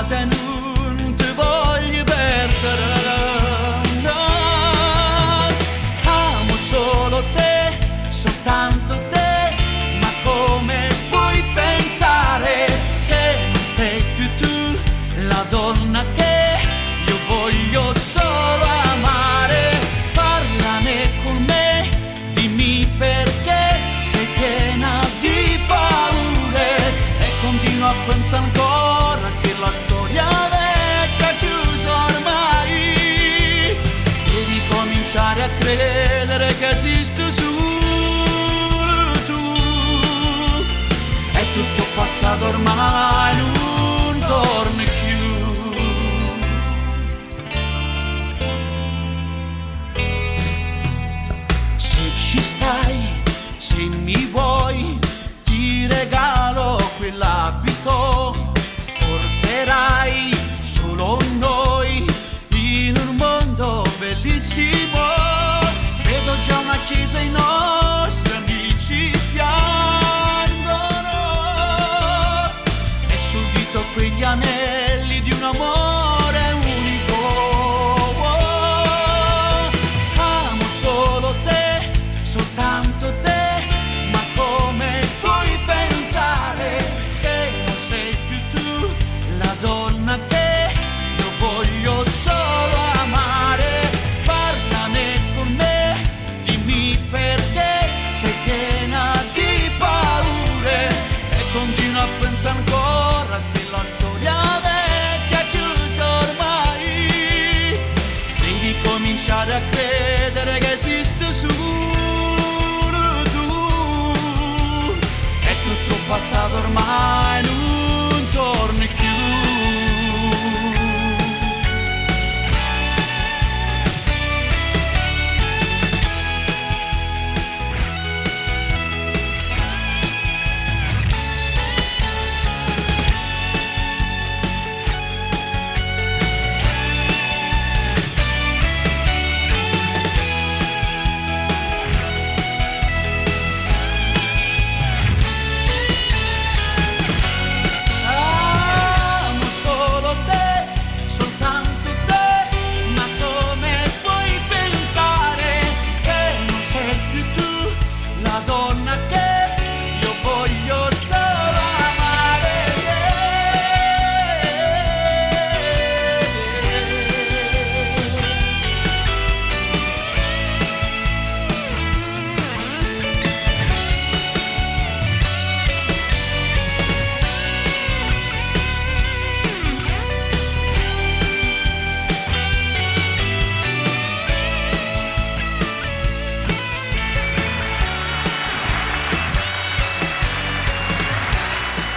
te non ti voglio perdere. No, amo solo te, soltanto te, ma come puoi pensare che non sei più tu la donna che io voglio solo amare? Parlane con me, dimmi perché sei piena di paure e continua a pensare ancora che la storia vecchia è chiusa ormai. Devi cominciare a credere che esiste solo tu. È tutto passato ormai, non torni più. Se ci stai, se mi vuoi, ti regalo quell'abito, porterai solo noi in un mondo bellissimo. Vedo già una chiesa, i nostri amici piangono e sul dito quegli anelli di un amore unico. Amo solo te, soltanto te, ma come puoi pensare che non sei più tu la donna che io voglio solo amare? Parlane con me, dimmi perché sei piena di paure e continua a pensare ancora che la storia vecchia è chiusa ormai. Devi cominciare a credere che esiste solo tu. È tutto passato ormai, non torni più. Amo solo te, soltanto te, ma come puoi pensare che non sei più tu la donna